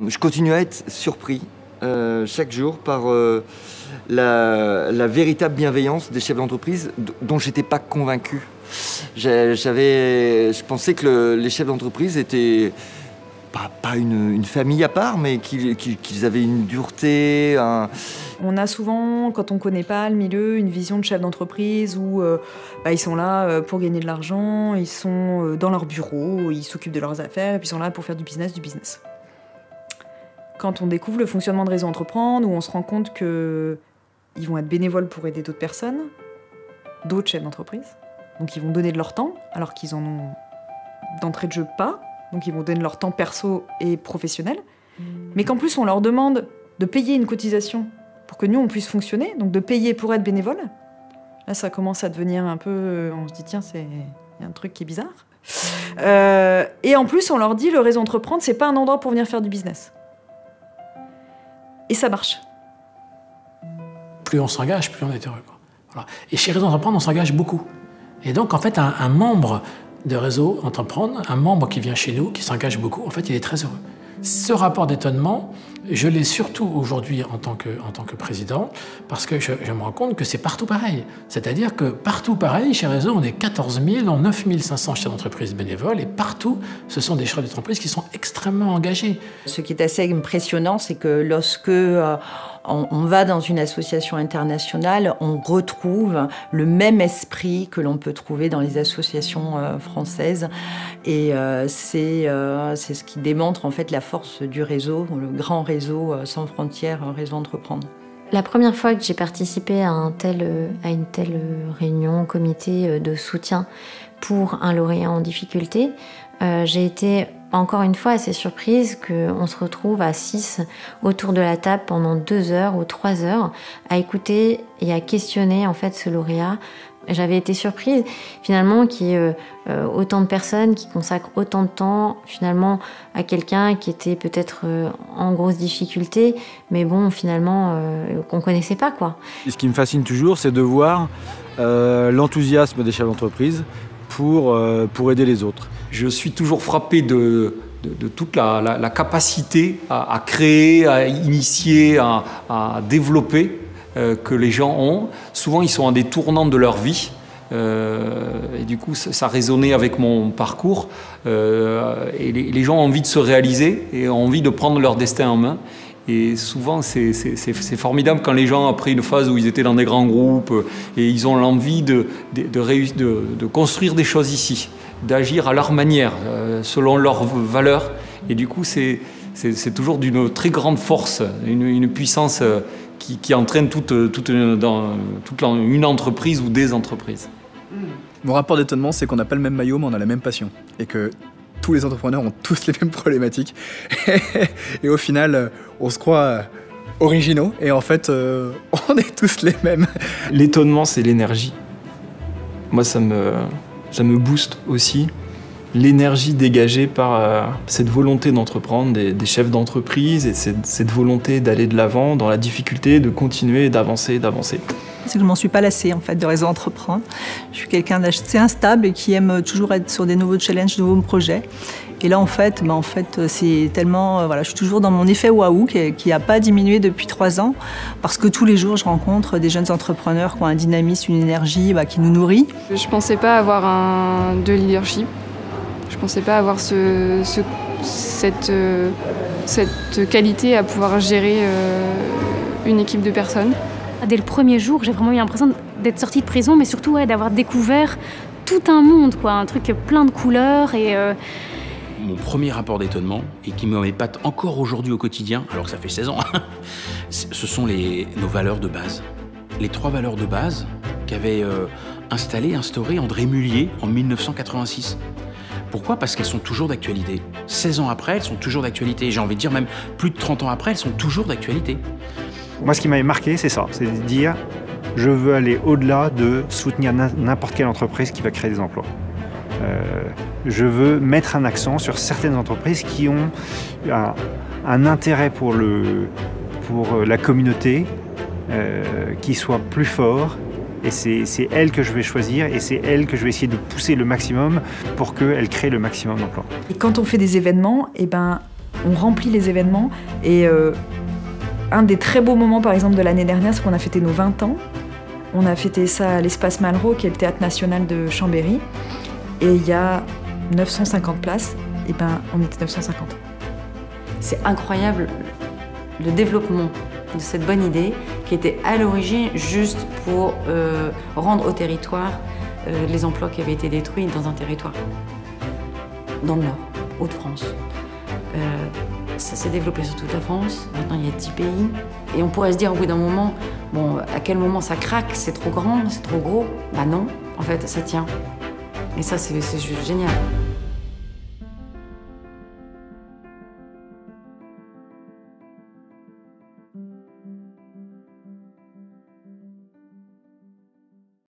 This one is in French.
Je continue à être surpris chaque jour par la véritable bienveillance des chefs d'entreprise dont j'étais pas convaincu. Je pensais que les chefs d'entreprise étaient pas une famille à part, mais qu'ils avaient une dureté. On a souvent, quand on ne connaît pas le milieu, une vision de chef d'entreprise où ils sont là pour gagner de l'argent, ils sont dans leur bureau, ils s'occupent de leurs affaires et puis ils sont là pour faire du business. Quand on découvre le fonctionnement de Réseau Entreprendre, où on se rend compte qu'ils vont être bénévoles pour aider d'autres personnes, d'autres chefs d'entreprise, donc ils vont donner de leur temps alors qu'ils en ont d'entrée de jeu pas. Donc ils vont donner leur temps perso et professionnel, mais qu'en plus on leur demande de payer une cotisation pour que nous on puisse fonctionner, donc de payer pour être bénévole. Là ça commence à devenir un peu, on se dit tiens il y a un truc qui est bizarre. Et en plus on leur dit le Réseau Entreprendre c'est pas un endroit pour venir faire du business. Et ça marche. Plus on s'engage, plus on est heureux, quoi. Voilà. Et chez Réseau Entreprendre on s'engage beaucoup. Et donc en fait un membre de Réseau Entreprendre, un membre qui vient chez nous, qui s'engage beaucoup, en fait, il est très heureux. Ce rapport d'étonnement, je l'ai surtout aujourd'hui en tant que président, parce que je me rends compte que c'est partout pareil. C'est-à-dire que partout pareil, chez Réseau, on est 14 000, on 9 500 chefs d'entreprise bénévoles, et partout, ce sont des chefs d'entreprise qui sont extrêmement engagés. Ce qui est assez impressionnant, c'est que lorsque on va dans une association internationale, on retrouve le même esprit que l'on peut trouver dans les associations françaises. Et c'est ce qui démontre en fait la force du réseau, le grand réseau sans frontières, Réseau Entreprendre. La première fois que j'ai participé à une telle réunion, comité de soutien pour un lauréat en difficulté, j'ai été encore une fois assez surprise qu'on se retrouve à 6 autour de la table pendant 2 heures ou 3 heures à écouter et à questionner en fait ce lauréat. J'avais été surprise finalement qu'il y ait autant de personnes qui consacrent autant de temps finalement à quelqu'un qui était peut-être en grosse difficulté, mais bon finalement qu'on connaissait pas quoi. Et ce qui me fascine toujours, c'est de voir l'enthousiasme des chefs d'entreprise pour aider les autres. Je suis toujours frappé de toute la capacité à créer, à initier, à développer que les gens ont. Souvent, ils sont à des tournants de leur vie. Et du coup, ça résonnait avec mon parcours. Et les gens ont envie de se réaliser et ont envie de prendre leur destin en main. Et souvent, c'est formidable quand les gens, après une phase où ils étaient dans des grands groupes, et ils ont l'envie de construire des choses ici, d'agir à leur manière, selon leurs valeurs. Et du coup, c'est toujours d'une très grande force, une puissance qui entraîne toute une entreprise ou des entreprises. Mon rapport d'étonnement, c'est qu'on n'a pas le même maillot, mais on a la même passion. Et que tous les entrepreneurs ont tous les mêmes problématiques. Et au final, on se croit originaux. Et en fait, on est tous les mêmes. L'étonnement, c'est l'énergie. Moi, ça me booste aussi. L'énergie dégagée par cette volonté d'entreprendre des chefs d'entreprise et cette volonté d'aller de l'avant dans la difficulté, de continuer, d'avancer. C'est que je ne m'en suis pas lassée en fait, de Réseau Entreprendre. Je suis quelqu'un d'assez instable et qui aime toujours être sur des nouveaux challenges, de nouveaux projets. Et là, en fait, c'est tellement... je suis toujours dans mon effet waouh qui n'a pas diminué depuis 3 ans parce que tous les jours, je rencontre des jeunes entrepreneurs qui ont un dynamisme, une énergie qui nous nourrit. Je ne pensais pas avoir de leadership. Je ne pensais pas avoir cette qualité à pouvoir gérer une équipe de personnes. Dès le premier jour, j'ai vraiment eu l'impression d'être sortie de prison, mais surtout d'avoir découvert tout un monde, un truc plein de couleurs. Mon premier rapport d'étonnement, et qui m'épate encore aujourd'hui au quotidien, alors que ça fait 16 ans, ce sont nos valeurs de base. Les 3 valeurs de base qu'avait instaurées André Mullier en 1986. Pourquoi ? Parce qu'elles sont toujours d'actualité. 16 ans après, elles sont toujours d'actualité. J'ai envie de dire même plus de 30 ans après, elles sont toujours d'actualité. Moi, ce qui m'avait marqué, c'est ça. C'est de dire, je veux aller au-delà de soutenir n'importe quelle entreprise qui va créer des emplois. Je veux mettre un accent sur certaines entreprises qui ont un intérêt pour la communauté qui soit plus fort. Et c'est elles que je vais choisir et c'est elles que je vais essayer de pousser le maximum pour qu'elles créent le maximum d'emplois. Et quand on fait des événements, on remplit les événements. Et un des très beaux moments, par exemple, de l'année dernière, c'est qu'on a fêté nos 20 ans. On a fêté ça à l'Espace Malraux, qui est le théâtre national de Chambéry. Et il y a 950 places. Et ben, on était 950. C'est incroyable le développement de cette bonne idée qui était à l'origine juste pour rendre au territoire les emplois qui avaient été détruits dans un territoire dans le Nord, Hauts-de-France. Ça s'est développé sur toute la France, maintenant il y a 10 pays. Et on pourrait se dire au bout d'un moment, bon, à quel moment ça craque, c'est trop grand, c'est trop gros. Bah non, en fait ça tient. Et ça c'est juste génial.